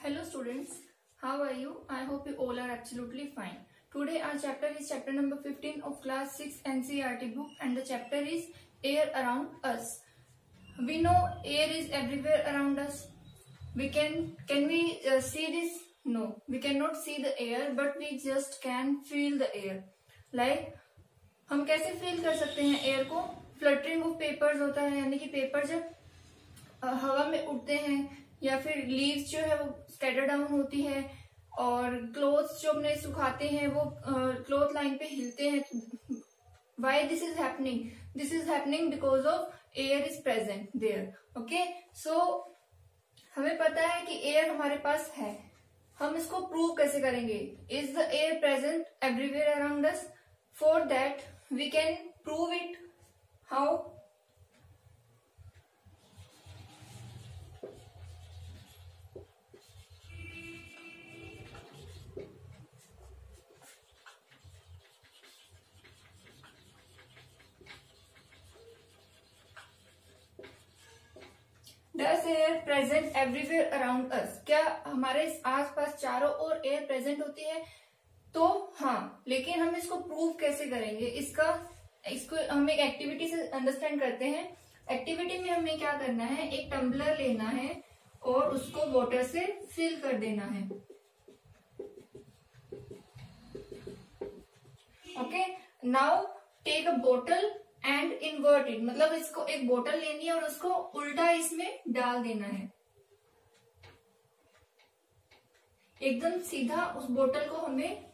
Hello students, how are you? I hope you all are absolutely fine. Today our chapter is chapter number 15 of class 6 NCERT book and the chapter is air around us. We know air is everywhere around us. Can we see this? No, we cannot see the air but we just can feel the air. Like हम कैसे feel कर सकते हैं air को? Fluttering of papers होता है, यानी कि पेपर जब हवा में उड़ते हैं या फिर लीव्स जो है वो स्कैटर डाउन होती है और क्लोथ्स जो अपने सुखाते हैं वो क्लोथ लाइन पे हिलते हैं. Why this is happening? This is happening because of air is present there. Okay, so हमें पता है कि एयर हमारे पास है. हम इसको प्रूव कैसे करेंगे? Is the air present everywhere around us? For that we can prove it. How? Does air present everywhere around us? क्या हमारे आसपास चारों ओर एयर प्रेजेंट होती है? तो हाँ, लेकिन हम इसको प्रूव कैसे करेंगे? इसको हम एक एक्टिविटी से अंडरस्टैंड करते हैं. एक्टिविटी में हमें क्या करना है? एक टम्बलर लेना है और उसको वाटर से फिल कर देना है. ओके, नाउ टेक अ बोतल एंड इन्वर्ट इट. मतलब इसको एक बोतल लेनी है और उसको उल्टा इसमें डाल देना है. एकदम सीधा उस बोतल को हमें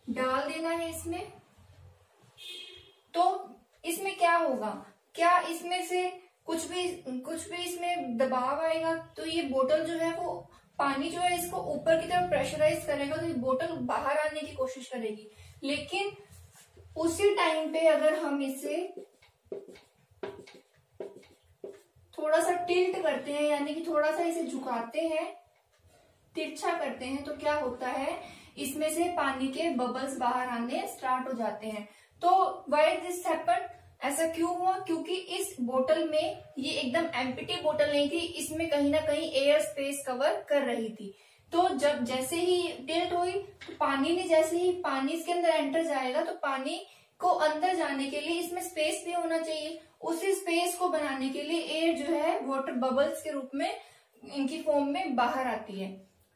डाल देना है इसमें. तो इसमें क्या होगा? क्या इसमें से कुछ भी इसमें दबाव आएगा? तो ये बोतल जो है वो पानी जो है इसको ऊपर की तरफ प्रेशराइज करेगा तो ये बोतल बाहर आने की कोशिश करेगी. लेकिन उसी टाइम पे अगर हम इसे थोड़ा सा टिल्ट करते हैं, यानी कि थोड़ा सा इसे झुकाते हैं, तिरछा करते हैं, तो क्या होता है? इसमें से पानी के बबल्स बाहर आने स्टार्ट हो जाते हैं. तो व्हाई दिस हैपन? ऐसा क्यों हुआ? क्योंकि इस बोतल में, ये एकदम एम्प्टी बोतल नहीं थी, इसमें कहीं ना कहीं एयर स्पेस कवर कर रही थी. तो जब जैसे ही टिल्ट हुई तो जैसे ही पानी इसके अंदर एंटर जाएगा तो पानी को अंदर जाने के लिए इसमें स्पेस भी होना चाहिए. उसी स्पेस को बनाने के लिए एयर जो है वाटर बबल्स के रूप में इनकी फॉर्म में बाहर आती है.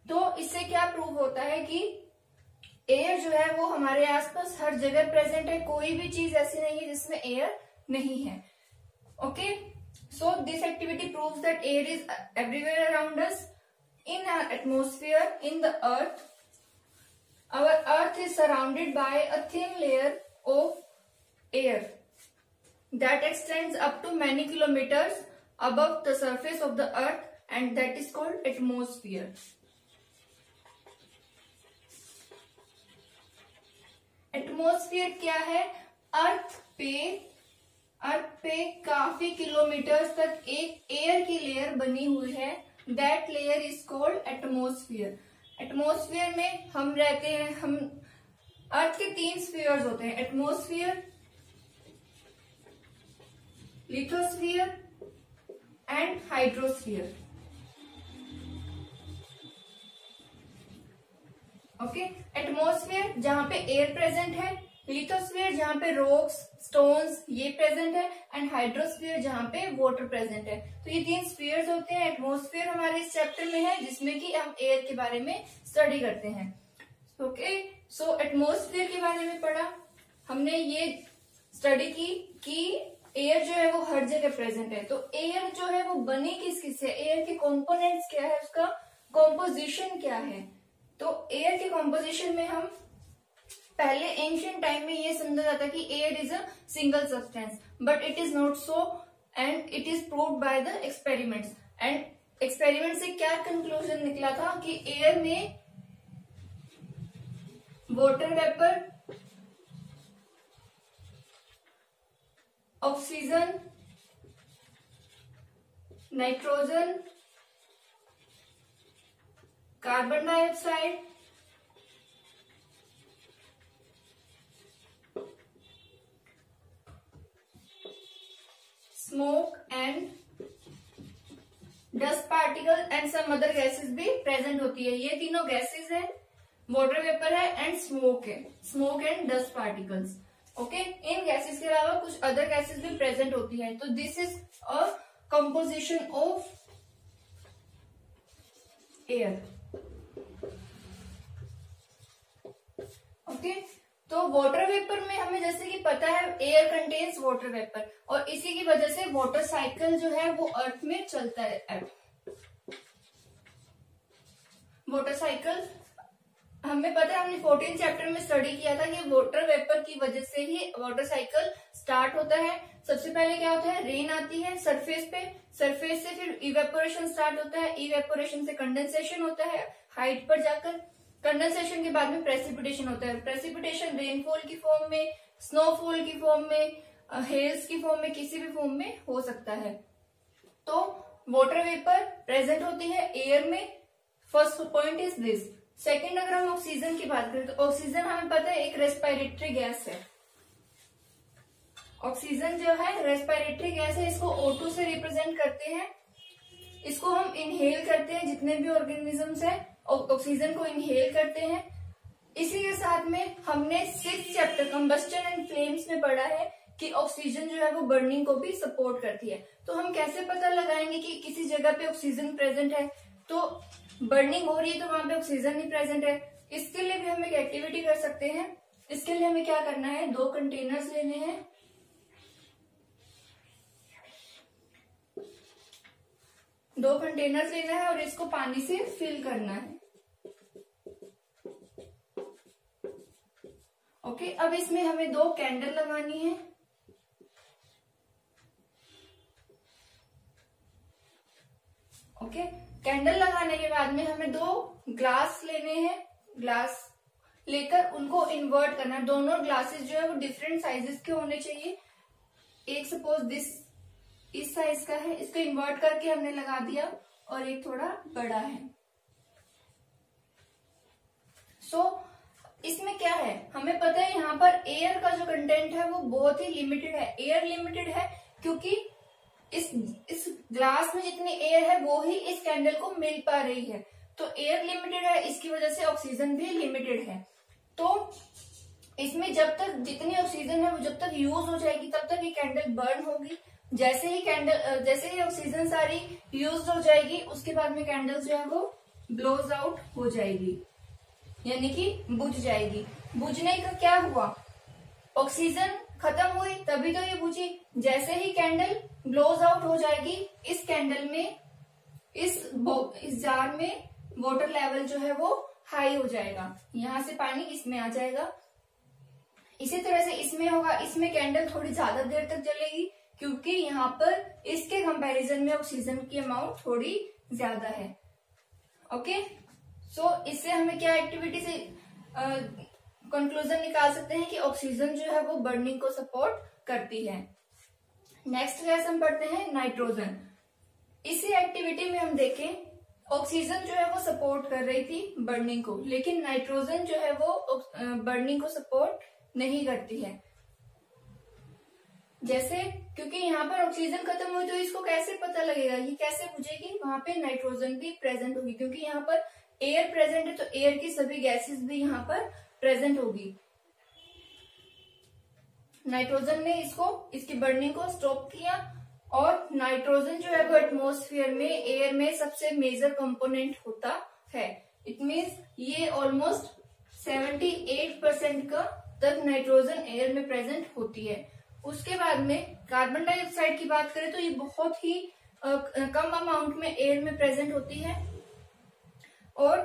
तो इससे क्या प्रूव होता है कि एयर जो है वो हमारे आसपास हर जगह प्रेजेंट है. कोई भी चीज ऐसी नहीं है जिसमें एयर नहीं है. Okay, so this activity proves that air is everywhere around us. In our atmosphere, in the earth, our earth is surrounded by a thin layer of air that extends up to many kilometers above the surface of the earth, and that is called atmosphere. Atmosphere क्या है? अर्थ पे काफी kilometres तक एक air की layer बनी हुई है. That layer is called atmosphere. Atmosphere में हम रहते हैं. अर्थ के 3 स्फीयर्स होते हैं: atmosphere, lithosphere and hydrosphere. Okay, atmosphere जहां पे एयर प्रेजेंट है, लिथोस्फियर जहां पे रॉक्स, स्टोन्स ये प्रेजेंट है, एंड हाइड्रोस्फियर जहां पे वाटर प्रेजेंट है. तो ये 3 स्फीयर्स होते हैं. एटमॉस्फेयर हमारे इस चैप्टर में है जिसमें कि हम एयर के बारे में स्टडी करते हैं. ओके, सो एटमॉस्फेयर के बारे में पढ़ा हमने, ये स्टडी की कि एयर जो है वो हर जगह प्रेजेंट है. तो एयर जो है वो बनी किस से? एयर के कॉम्पोनेंट्स क्या है, उसका कॉम्पोजिशन क्या है? तो एयर के कॉम्पोजिशन में हम पहले एंशियंट टाइम में ये समझा जाता कि air is a single substance, but it is not so and it is proved by the experiments. And experiment से क्या कंक्लूजन निकला था कि एयर में water vapour, oxygen, nitrogen, carbon dioxide, smoke and dust particle and some other gases भी present होती है। ये तीनों गैसेस है, वाटर वेपर है एंड स्मोक है, smoke and dust particles. Okay, इन गैसेस के अलावा कुछ अदर गैसेस भी प्रेजेंट होती है। तो this is a composition of air. Okay, तो वाटर वेपर में हमें जैसे कि पता है एयर कंटेन्स वाटर वेपर, और इसी की वजह से वाटर साइकिल जो है वो अर्थ में चलता है। वाटर साइकिल हमें पता है, हमने 14 चैप्टर में स्टडी किया था कि वाटर वेपर की वजह से ही वाटर साइकिल स्टार्ट होता है। सबसे पहले क्या होता है, रेन आती है सरफेस पे, सरफेस से फिर इवेपोरेशन स्टार्ट होता है, इवेपोरेशन से कंडेंसेशन होता है हाइट पर जाकर, कंडेंसेशन के बाद में प्रेसिपिटेशन होता है। प्रेसिपिटेशन रेनफॉल की फॉर्म में, स्नोफॉल की फॉर्म में, हेल्स की फॉर्म में, किसी भी फॉर्म में हो सकता है। तो वाटर वेपर प्रेजेंट होती है एयर में। First point is this. Second, अगर हम ऑक्सीजन की बात करें तो ऑक्सीजन हमें पता है एक रेस्पिरेटरी गैस है। ऑक्सीजन जो है रेस्पिरेटरी गैस है, इसको O2 से रिप्रेजेंट करते हैं। इसको हम इनहेल करते हैं, जितने भी ऑर्गेनिजम्स है ऑक्सीजन को इनहेल करते हैं। इसी के साथ में हमने 6th chapter combustion and flames में पढ़ा है कि ऑक्सीजन जो है वो बर्निंग को भी सपोर्ट करती है। तो हम कैसे पता लगाएंगे कि किसी जगह पे ऑक्सीजन प्रेजेंट है, तो बर्निंग हो रही है तो वहां पे ऑक्सीजन नहीं प्रेजेंट है। इसके लिए भी हम एक एक्टिविटी कर सकते हैं। इसके लिए हमें क्या करना है, 2 कंटेनर्स लेने हैं। दो कंटेनर्स लेना है और इसको पानी से फिल करना है। ओके, अब इसमें हमें 2 कैंडल लगानी है। ओके, कैंडल लगाने के बाद में हमें 2 ग्लास लेने हैं। ग्लास लेकर उनको इन्वर्ट करना है। दोनों ग्लासेस जो है वो डिफरेंट साइजेस के होने चाहिए। एक सपोज दिस इस साइज का है, इसको इन्वर्ट करके हमने लगा दिया, और एक थोड़ा बड़ा है। इसमें क्या है, हमें पता है यहाँ पर एयर का जो कंटेंट है वो बहुत ही लिमिटेड है। एयर लिमिटेड है क्योंकि इस ग्लास में जितनी एयर है वो ही इस कैंडल को मिल पा रही है। तो एयर लिमिटेड है, इसकी वजह से ऑक्सीजन भी लिमिटेड है। तो इसमें जब तक जितनी ऑक्सीजन है वो जब तक यूज हो जाएगी तब तक ये कैंडल बर्न होगी। जैसे ही ऑक्सीजन सारी यूज हो जाएगी उसके बाद में कैंडल जो है वो ब्लोज आउट हो जाएगी, यानी कि बुझ जाएगी। बुझने का क्या हुआ, ऑक्सीजन खत्म हुई तभी तो ये बुझी। जैसे ही कैंडल ब्लोज आउट हो जाएगी, इस कैंडल में इस जार में वाटर लेवल जो है वो हाई हो जाएगा। यहां से पानी इसमें आ जाएगा। इसी तरह से इसमें होगा, इसमें कैंडल थोड़ी ज्यादा देर तक जलेगी क्योंकि यहाँ पर इसके कंपैरिजन में ऑक्सीजन की अमाउंट थोड़ी ज्यादा है। ओके, इससे हमें क्या एक्टिविटी से कंक्लूजन निकाल सकते हैं कि ऑक्सीजन जो है वो बर्निंग को सपोर्ट करती है। नेक्स्ट गैस हम पढ़ते हैं नाइट्रोजन। इसी एक्टिविटी में हम देखें, ऑक्सीजन जो है वो सपोर्ट कर रही थी बर्निंग को, लेकिन नाइट्रोजन जो है वो बर्निंग को सपोर्ट नहीं करती है। जैसे क्योंकि यहाँ पर ऑक्सीजन खत्म हुई तो इसको कैसे पता लगेगा, ये कैसे बुझेगी, वहां पे नाइट्रोजन भी प्रेजेंट होगी। क्योंकि यहाँ पर एयर प्रेजेंट है तो एयर की सभी गैसेस भी यहाँ पर प्रेजेंट होगी। नाइट्रोजन ने इसकी बर्निंग को स्टॉप किया, और नाइट्रोजन जो है वो एटमॉस्फेयर में एयर में सबसे मेजर कंपोनेंट होता है। इट मीन्स ये ऑलमोस्ट 78% का तक नाइट्रोजन एयर में प्रेजेंट होती है। उसके बाद में कार्बन डाइऑक्साइड की बात करें तो ये बहुत ही कम अमाउंट में एयर में प्रेजेंट होती है, और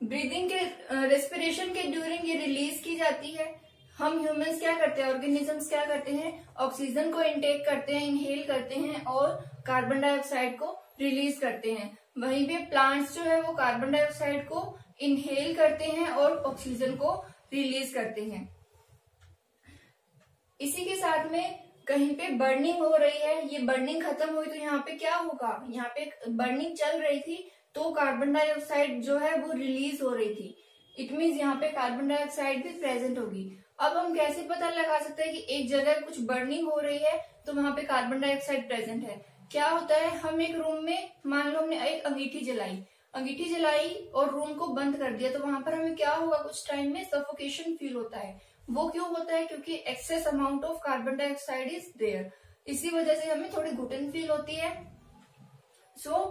ब्रीदिंग के रेस्पिरेशन के ड्यूरिंग ये रिलीज की जाती है। हम ह्यूमंस क्या करते हैं, ऑर्गेनिजम्स क्या करते हैं, ऑक्सीजन को इनटेक करते हैं, इनहेल करते हैं, और कार्बन डाइऑक्साइड को रिलीज करते हैं। वहीं पे प्लांट्स जो है वो कार्बन डाइऑक्साइड को इनहेल करते हैं और ऑक्सीजन को रिलीज करते हैं। इसी के साथ में कहीं पे बर्निंग हो रही है, ये बर्निंग खत्म हुई तो यहाँ पे क्या होगा, यहाँ पे बर्निंग चल रही थी तो कार्बन डाइऑक्साइड जो है वो रिलीज हो रही थी। इट मीन्स यहाँ पे कार्बन डाइऑक्साइड भी प्रेजेंट होगी। अब हम कैसे पता लगा सकते हैं कि एक जगह कुछ बर्निंग हो रही है तो वहां पे कार्बन डाइऑक्साइड प्रेजेंट है। क्या होता है, हम एक रूम में मान लो हमने एक अंगीठी जलाई और रूम को बंद कर दिया, तो वहां पर हमें क्या होगा, कुछ टाइम में सफोकेशन फील होता है। वो क्यों होता है, क्योंकि excess amount of carbon dioxide is there, इसी वजह से हमें थोड़ी घुटन फील होती है। So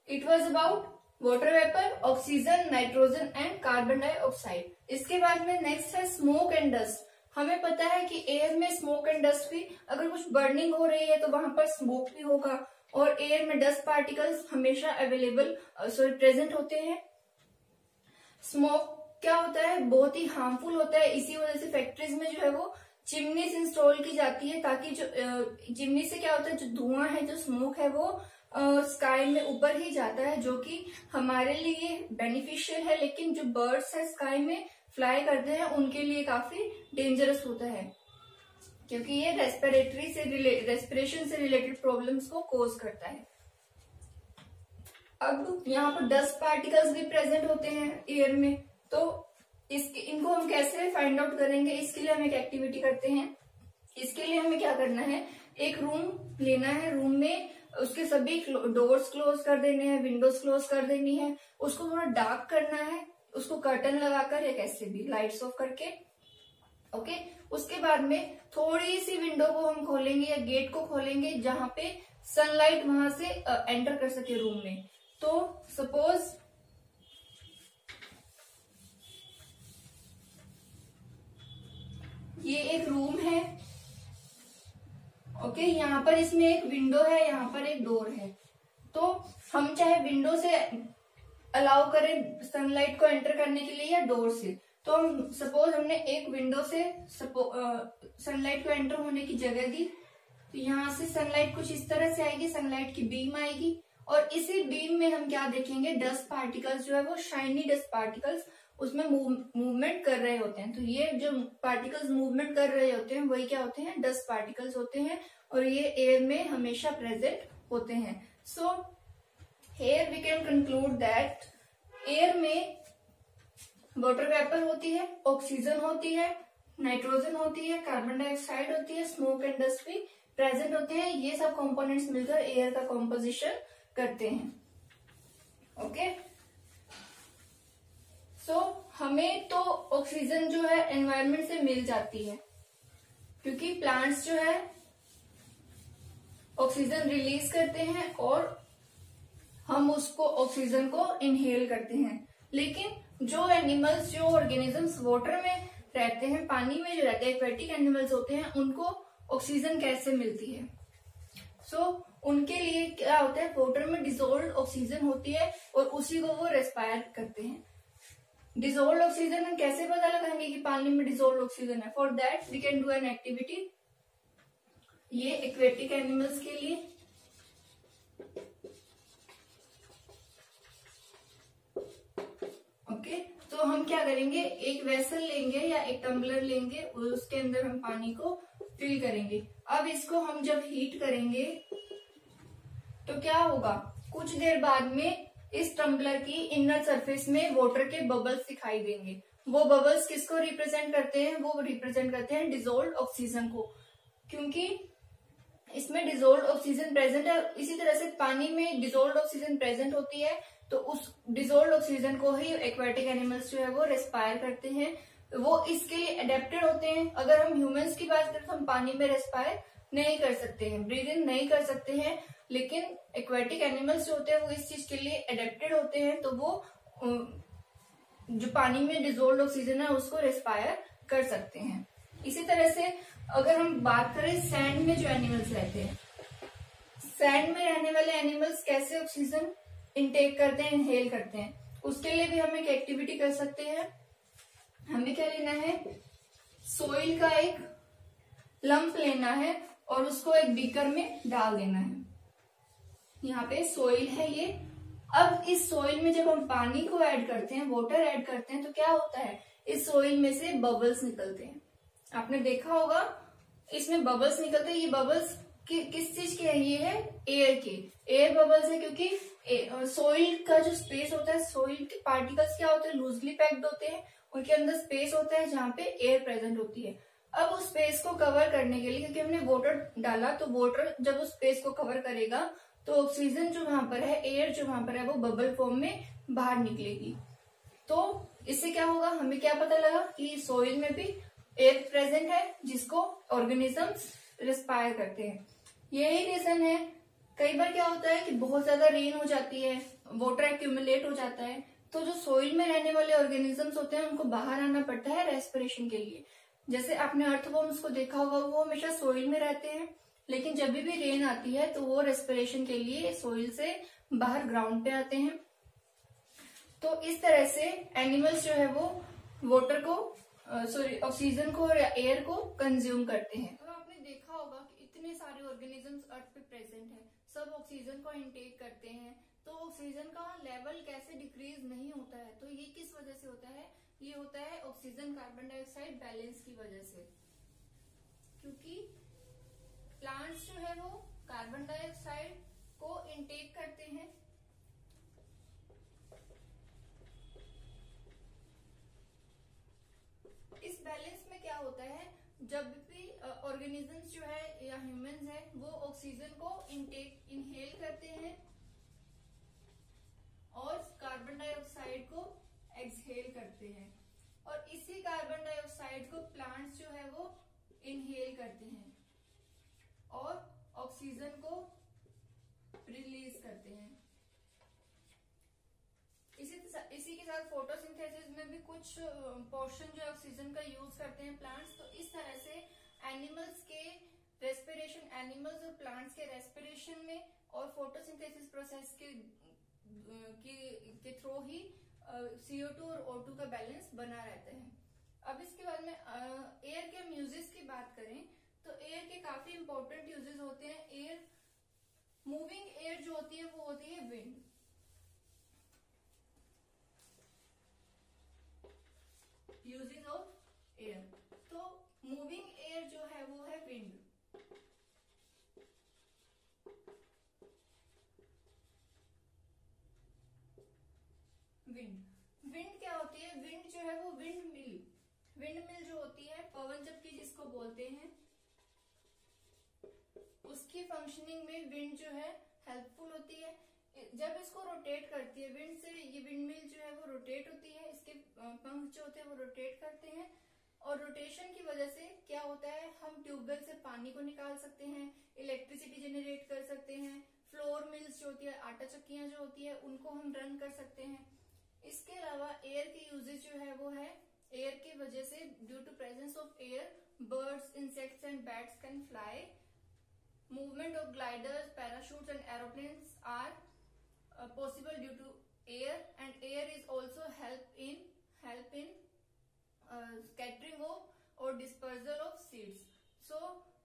it was about water vapour, oxygen, nitrogen and carbon dioxide. इसके बाद में नेक्स्ट है स्मोक एंड डस्ट। हमें पता है कि एयर में स्मोक एंड डस्ट भी, अगर कुछ बर्निंग हो रही है तो वहां पर स्मोक भी होगा, और एयर में डस्ट पार्टिकल्स हमेशा प्रेजेंट होते हैं। स्मोक क्या होता है, बहुत ही हार्मफुल होता है, इसी वजह से फैक्ट्रीज में जो है वो चिमनीज इंस्टॉल की जाती है, ताकि जो चिमनी से क्या होता है, जो धुआं है, जो स्मोक है, वो स्काई में ऊपर ही जाता है, जो कि हमारे लिए बेनिफिशियल है, लेकिन जो बर्ड्स है स्काई में फ्लाई करते हैं उनके लिए काफी डेंजरस होता है, क्योंकि ये रेस्पिरेशन से रिलेटेड प्रॉब्लम्स को कॉज करता है। अब यहाँ पर डस्ट पार्टिकल्स भी प्रेजेंट होते हैं एयर में, तो इनको हम कैसे फाइंड आउट करेंगे, इसके लिए हम एक एक्टिविटी करते हैं। इसके लिए हमें क्या करना है, एक रूम लेना है, रूम में उसके सभी डोर्स क्लोज कर देने हैं, विंडोज क्लोज कर देनी है, उसको थोड़ा डार्क करना है, उसको कर्टन लगाकर या कैसे भी लाइट्स ऑफ करके, ओके। उसके बाद में थोड़ी सी विंडो को हम खोलेंगे या गेट को खोलेंगे जहां पे सनलाइट वहां से एंटर कर सके रूम में। तो सपोज ये एक रूम है, ओके, यहाँ पर इसमें एक विंडो है, यहाँ पर एक डोर है, तो हम चाहे विंडो से अलाउ करें सनलाइट को एंटर करने के लिए या डोर से। तो हम सपोज हमने एक विंडो से सनलाइट को एंटर होने की जगह दी, तो यहाँ से सनलाइट कुछ इस तरह से आएगी, सनलाइट की बीम आएगी, और इसी बीम में हम क्या देखेंगे, डस्ट पार्टिकल्स जो है वो शाइनी डस्ट पार्टिकल्स उसमें मूवमेंट कर रहे होते हैं। तो ये जो पार्टिकल्स मूवमेंट कर रहे होते हैं वही क्या होते हैं, डस्ट पार्टिकल्स होते हैं, और ये एयर में हमेशा प्रेजेंट होते हैं। So here we can conclude that air में वाटर वेपर होती है, ऑक्सीजन होती है, नाइट्रोजन होती है, कार्बन डाइऑक्साइड होती है, स्मोक एंड डस्ट भी प्रेजेंट होते हैं। ये सब कंपोनेंट्स मिलकर एयर का कॉम्पोजिशन करते हैं, ओके। सो हमें तो ऑक्सीजन जो है एनवायरनमेंट से मिल जाती है, क्योंकि प्लांट्स जो है ऑक्सीजन रिलीज करते हैं और हम उसको ऑक्सीजन को इनहेल करते हैं। लेकिन जो एनिमल्स, जो ऑर्गेनिजम्स वाटर में रहते हैं, पानी में जो रहते हैं, एक्वेटिक एनिमल्स होते हैं, उनको ऑक्सीजन कैसे मिलती है? उनके लिए क्या होता है, वाटर में डिसॉल्व्ड ऑक्सीजन होती है और उसी को वो रेस्पायर करते हैं। डिसॉल्व्ड ऑक्सीजन हम कैसे पता लगाएंगे कि पानी में डिसॉल्व्ड ऑक्सीजन है? For that we can do an activity. ये एक्वेटिक एनिमल्स के लिए ओके, तो हम क्या करेंगे, एक वेसल लेंगे या एक टम्बलर लेंगे, उसके अंदर हम पानी को फिल करेंगे। अब इसको हम जब हीट करेंगे तो क्या होगा, कुछ देर बाद में इस टम्बलर की इनर सरफेस में वाटर के बबल्स दिखाई देंगे। वो बबल्स किसको रिप्रेजेंट करते हैं? वो रिप्रेजेंट करते हैं डिसॉल्व्ड ऑक्सीजन को, क्योंकि इसमें डिसॉल्व्ड ऑक्सीजन प्रेजेंट है। इसी तरह से पानी में डिसॉल्व्ड ऑक्सीजन प्रेजेंट होती है, तो उस डिसॉल्व्ड ऑक्सीजन को ही एक्वेटिक एनिमल्स जो है वो रेस्पायर करते हैं। वो इसके लिए अडेप्टेड होते हैं। अगर हम ह्यूमंस की बात करें तो हम पानी में रेस्पायर नहीं कर सकते हैं, ब्रीद इन नहीं कर सकते हैं, लेकिन एक्वेटिक एनिमल्स जो होते हैं वो इस चीज के लिए अडेप्टेड होते हैं, तो वो जो पानी में डिसॉल्व्ड ऑक्सीजन है उसको रेस्पायर कर सकते हैं। इसी तरह से अगर हम बात करें सैंड में जो एनिमल्स रहते हैं, सैंड में रहने वाले एनिमल्स कैसे ऑक्सीजन इनटेक करते हैं, इनहेल करते हैं, उसके लिए भी हम एक एक्टिविटी कर सकते हैं। हमें क्या लेना है, सोइल का एक लंप लेना है और उसको एक बीकर में डाल देना है। यहाँ पे सोइल है ये। अब इस सोइल में जब हम पानी को ऐड करते हैं, वाटर ऐड करते हैं, तो क्या होता है, इस सोइल में से बबल्स निकलते हैं। आपने देखा होगा इसमें बबल्स निकलते हैं। ये बबल्स किस चीज के हैं? ये है एयर के, एयर बबल्स है, क्योंकि सोइल का जो स्पेस होता है, सोइल के पार्टिकल्स क्या होते हैं, लूजली पैक्ड होते हैं, उनके अंदर स्पेस होता है जहाँ पे एयर प्रेजेंट होती है। अब उस स्पेस को कवर करने के लिए, क्योंकि हमने वाटर डाला, तो वाटर जब उस स्पेस को कवर करेगा तो ऑक्सीजन जो वहां पर है, एयर जो वहां पर है, वो बबल फॉर्म में बाहर निकलेगी। तो इससे क्या होगा, हमें क्या पता लगा कि सॉइल में भी एयर प्रेजेंट है जिसको ऑर्गेनिजम्स रिस्पायर करते हैं। यही रीजन है, कई बार क्या होता है कि बहुत ज्यादा रेन हो जाती है, वाटर एक्यूमुलेट हो जाता है, तो जो सॉइल में रहने वाले ऑर्गेनिजम्स होते हैं उनको बाहर आना पड़ता है रेस्पिरेशन के लिए। जैसे आपने अर्थवॉर्म्स को देखा होगा, वो हमेशा सॉइल में रहते हैं, लेकिन जब भी रेन आती है तो वो रेस्पिरेशन के लिए सॉइल से बाहर ग्राउंड पे आते हैं। तो इस तरह से एनिमल्स जो है वो वाटर को ऑक्सीजन को और एयर को कंज्यूम करते हैं। तो आपने देखा होगा कि इतने सारे ऑर्गेनिजम्स अर्थ पे प्रेजेंट है, सब ऑक्सीजन को इनटेक करते हैं, तो ऑक्सीजन का लेवल कैसे डिक्रीज नहीं होता है? तो ये किस वजह से होता है? ये होता है ऑक्सीजन कार्बन डाइऑक्साइड बैलेंस की वजह से, क्योंकि प्लांट्स जो है वो कार्बन डाइऑक्साइड को इनटेक करते हैं, इस बैलेंस में क्या होता है, जब भी ऑर्गेनिजम्स जो है या ह्यूमंस है वो ऑक्सीजन को इनहेल करते हैं और कार्बन डाइऑक्साइड को एक्सहेल करते हैं, और इसी कार्बन डाइऑक्साइड को प्लांट्स जो है वो इनहेल करते हैं और ऑक्सीजन को रिलीज करते हैं। इसी के साथ फोटोसिंथेसिस में भी कुछ पोर्शन जो ऑक्सीजन का यूज करते हैं प्लांट्स। तो इस तरह से एनिमल्स के रेस्पिरेशन, एनिमल्स और प्लांट्स के रेस्पिरेशन में और फोटोसिंथेसिस प्रोसेस के थ्रू ही CO2 और O2 का बैलेंस बना रहता है। अब इसके बाद में एयर के हम यूजेस की बात करें तो एयर के काफी इंपॉर्टेंट यूजेस होते हैं। एयर, मूविंग एयर जो होती है वो होती है विंड। यूजेस ऑफ एयर, तो मूविंग एयर जो है वो है विंड। विंड क्या होती है? विंड जो है वो विंड मिल जो होती है, पवन चक्की जिसको बोलते हैं, उसकी फंक्शनिंग में विंड जो है हेल्पफुल होती है। जब इसको रोटेट करती है विंड से, ये विंड मिल जो है वो रोटेट होती है, इसके पंख जो होते हैं वो रोटेट करते हैं, और रोटेशन की वजह से क्या होता है, हम ट्यूबवेल से पानी को निकाल सकते हैं, इलेक्ट्रिसिटी जनरेट कर सकते हैं, फ्लोर मिल्स जो होती है, आटा चक्कियां जो होती है, उनको हम रन कर सकते हैं। इसके अलावा एयर के यूजेज जो है वो है, एयर की वजह से due to presence of air birds, insects and bats can fly, movement of gliders, parachutes and aeroplanes are possible due to air, and air is also help in scattering of or dispersal of seeds. So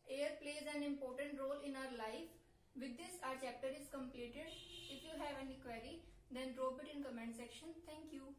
air plays an important role in our life. With this our chapter is completed. If you have any query then drop it in comment section. Thank you.